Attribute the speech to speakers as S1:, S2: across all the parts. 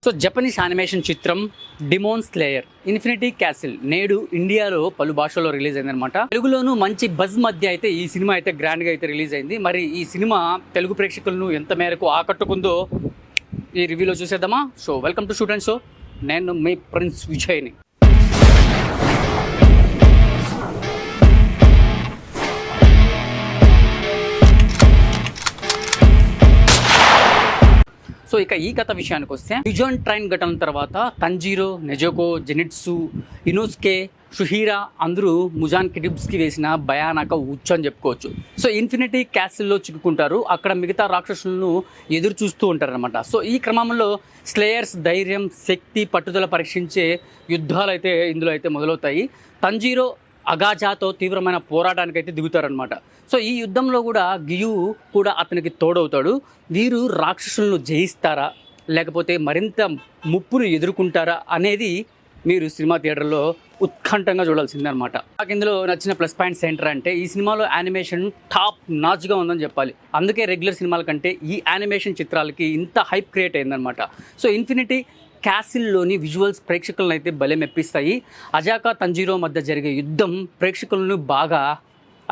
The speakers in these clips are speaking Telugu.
S1: సో జపనీస్ యానిమేషన్ చిత్రం డిమోన్ స్లేయర్ ఇన్ఫినిటీ క్యాసిల్ నేడు ఇండియాలో పలు భాషల్లో రిలీజ్ అయిందనమాట. తెలుగులోనూ మంచి బజ్ మధ్య అయితే ఈ సినిమా అయితే గ్రాండ్గా అయితే రిలీజ్ అయింది. మరి ఈ సినిమా తెలుగు ప్రేక్షకులను ఎంత మేరకు ఆకట్టుకుందో ఈ రివ్యూలో చూసేద్దామా. So welcome to shoot and show. నేను మీ ప్రిన్స్ విజయ్ని. సో ఇక ఈ కథ విషయానికి వస్తే, యుజాన్ ట్రైన్ ఘటన తర్వాత తంజీరో, నెజోకో, జెనిట్సు, ఇనోస్కే, షుహీరా అందరూ ముజాన్ కిడిబ్స్కి వేసిన భయానక ఉచ్చు అని చెప్పుకోవచ్చు. సో ఇన్ఫినిటీ క్యాసిల్లో చిక్కుకుంటారు. అక్కడ మిగతా రాక్షసులను ఎదురు చూస్తూ ఉంటారనమాట. సో ఈ క్రమంలో స్లేయర్స్ ధైర్యం, శక్తి, పట్టుదల పరీక్షించే యుద్ధాలు అయితే ఇందులో అయితే మొదలవుతాయి. తంజీరో అగాజాతో తీవ్రమైన పోరాటానికి అయితే దిగుతారనమాట. సో ఈ యుద్ధంలో కూడా గియు కూడా అతనికి తోడవుతాడు. వీరు రాక్షసులను జయిస్తారా లేకపోతే మరింత ముప్పును ఎదుర్కొంటారా అనేది మీరు సినిమా థియేటర్లో ఉత్కంఠంగా చూడాల్సిందనమాట. నాకు ఇందులో నచ్చిన ప్లస్ పాయింట్స్ ఏంటంటే, ఈ సినిమాలో యానిమేషన్ టాప్ నాచ్గా ఉందని చెప్పాలి. అందుకే రెగ్యులర్ సినిమాల కంటే ఈ యానిమేషన్ చిత్రాలకి ఇంత హైప్ క్రియేట్ అయిందనమాట. సో ఇన్ఫినిటీ క్యాసిల్లోని విజువల్స్ ప్రేక్షకులను అయితే భలే మెప్పిస్తాయి. అజాకా తంజీరో మధ్య జరిగే యుద్ధం ప్రేక్షకులను బాగా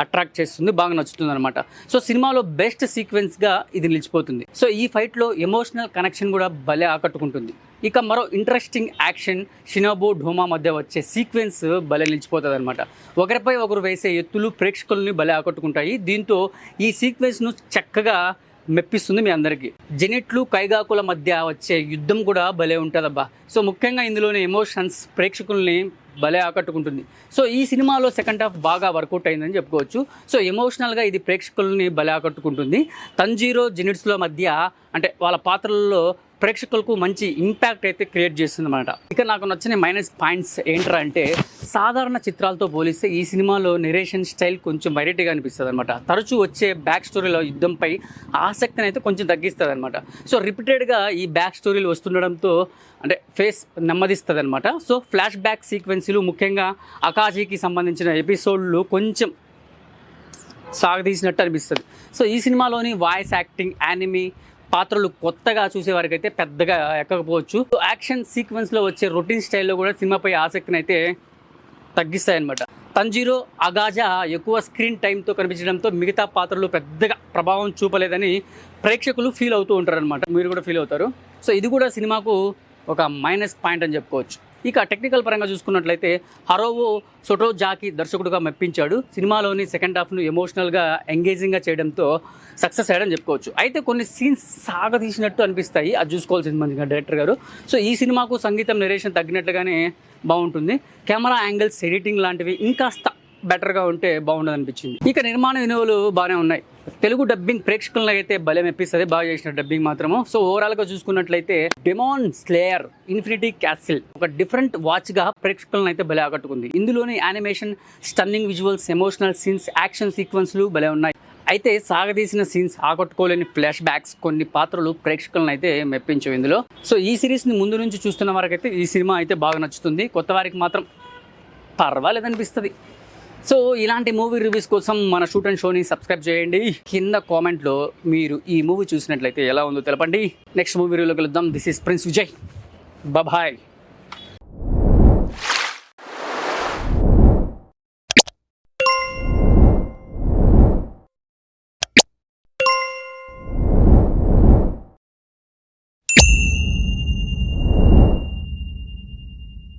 S1: అట్రాక్ట్ చేస్తుంది, బాగా నచ్చుతుంది అనమాట. సో సినిమాలో బెస్ట్ సీక్వెన్స్గా ఇది నిలిచిపోతుంది. సో ఈ ఫైట్లో ఎమోషనల్ కనెక్షన్ కూడా భలే ఆకట్టుకుంటుంది. ఇక మరో ఇంట్రెస్టింగ్ యాక్షన్ షినోబు ఢోమా మధ్య వచ్చే సీక్వెన్స్ భలే నిలిచిపోతుంది అనమాట. ఒకరిపై ఒకరు వేసే ఎత్తులు ప్రేక్షకులని భలే ఆకట్టుకుంటాయి. దీంతో ఈ సీక్వెన్స్ను చక్కగా మెప్పిస్తుంది మీ అందరికీ. జెనిట్లు, కైగాకుల మధ్య వచ్చే యుద్ధం కూడా భలే ఉంటుందబ్బా. సో ముఖ్యంగా ఇందులోని ఎమోషన్స్ ప్రేక్షకుల్ని భలే ఆకట్టుకుంటుంది. సో ఈ సినిమాలో సెకండ్ హాఫ్ బాగా వర్కౌట్ అయిందని చెప్పుకోవచ్చు. సో ఎమోషనల్గా ఇది ప్రేక్షకుల్ని భలే ఆకట్టుకుంటుంది. తంజీరో, జెనిట్స్ల మధ్య అంటే వాళ్ళ పాత్రలలో ప్రేక్షకులకు మంచి ఇంపాక్ట్ అయితే క్రియేట్ చేస్తుంది అన్నమాట. ఇక నాకు నచ్చిన మైనస్ పాయింట్స్ ఏంట్రా అంటే, సాధారణ చిత్రాలతో పోలిస్తే ఈ సినిమాలో నెరేషన్ స్టైల్ కొంచెం వెరైటీగా అనిపిస్తుంది అనమాట. తరచూ వచ్చే బ్యాక్ స్టోరీలో యుద్ధంపై ఆసక్తిని అయితే కొంచెం తగ్గిస్తుంది అనమాట. సో రిపీటెడ్గా ఈ బ్యాక్ స్టోరీలు వస్తుండడంతో అంటే ఫేస్ నెమ్మదిస్తుంది అనమాట. సో ఫ్లాష్ బ్యాక్ సీక్వెన్స్లు, ముఖ్యంగా అకాజీకి సంబంధించిన ఎపిసోడ్లు కొంచెం సాగదీసినట్టు అనిపిస్తుంది. సో ఈ సినిమాలోని వాయిస్ యాక్టింగ్, యానిమీ పాత్రలు కొత్తగా చూసేవారికి అయితే పెద్దగా ఎక్కకపోవచ్చు. యాక్షన్ సీక్వెన్స్లో వచ్చే రొటీన్ స్టైల్లో కూడా సినిమాపై ఆసక్తిని అయితే తగ్గిస్తాయన్నమాట. తంజీరో, అగాజా ఎక్కువ స్క్రీన్ టైంతో కనిపించడంతో మిగతా పాత్రలు పెద్దగా ప్రభావం చూపలేదని ప్రేక్షకులు ఫీల్ అవుతూ ఉంటారనమాట. మీరు కూడా ఫీల్ అవుతారు. సో ఇది కూడా సినిమాకు ఒక మైనస్ పాయింట్ అని చెప్పుకోవచ్చు. ఇక టెక్నికల్ పరంగా చూసుకున్నట్లయితే, హరోవో సొటోజాకి దర్శకుడుగా మెప్పించాడు. సినిమాలోని సెకండ్ హాఫ్ను ఎమోషనల్గా, ఎంగేజింగ్గా చేయడంతో సక్సెస్ అయ్యాడని చెప్పుకోవచ్చు. అయితే కొన్ని సీన్స్ సాగదీసినట్టు అనిపిస్తాయి, అది చూసుకోవాల్సింది మంచిగా డైరెక్టర్ గారు. సో ఈ సినిమాకు సంగీతం, నెరేషన్ తగ్గినట్లుగానే బాగుంటుంది. కెమెరా యాంగిల్స్, ఎడిటింగ్ లాంటివి ఇంకాస్త బెటర్గా ఉంటే బాగుండదు అనిపించింది. ఇక నిర్మాణ విలువలు బాగానే ఉన్నాయి. తెలుగు డబ్బింగ్ ప్రేక్షకులను అయితే భలే మెప్పిస్తుంది, బాగా చేసిన డబ్బింగ్ మాత్రము. సో ఓవరాల్గా చూసుకున్నట్లయితే డిమోన్ స్లేయర్ ఇన్ఫినిటీ క్యాసిల్ ఒక డిఫరెంట్ వాచ్గా ప్రేక్షకులను అయితే భలే ఆకట్టుకుంది. ఇందులోని animation, stunning visuals, emotional scenes, action సీక్వెన్స్లు భలే ఉన్నాయి. అయితే సాగదీసిన సీన్స్, ఆకట్టుకోలేని ఫ్లాష్ బ్యాక్స్, కొన్ని పాత్రలు ప్రేక్షకులను అయితే మెప్పించవు ఇందులో. సో ఈ సిరీస్ని ముందు నుంచి చూస్తున్న వారికైతే ఈ సినిమా అయితే బాగా నచ్చుతుంది. కొత్త వారికి మాత్రం పర్వాలేదనిపిస్తుంది. సో ఇలాంటి మూవీ రివ్యూస్ కోసం మన షూట్ అండ్ షోని సబ్స్క్రైబ్ చేయండి. కింద కామెంట్లో మీరు ఈ మూవీ చూసినట్లయితే ఎలా ఉందో తెలపండి. నెక్స్ట్ మూవీ రివ్యూలో కలుద్దాం. This is Prince Vijay. Bye.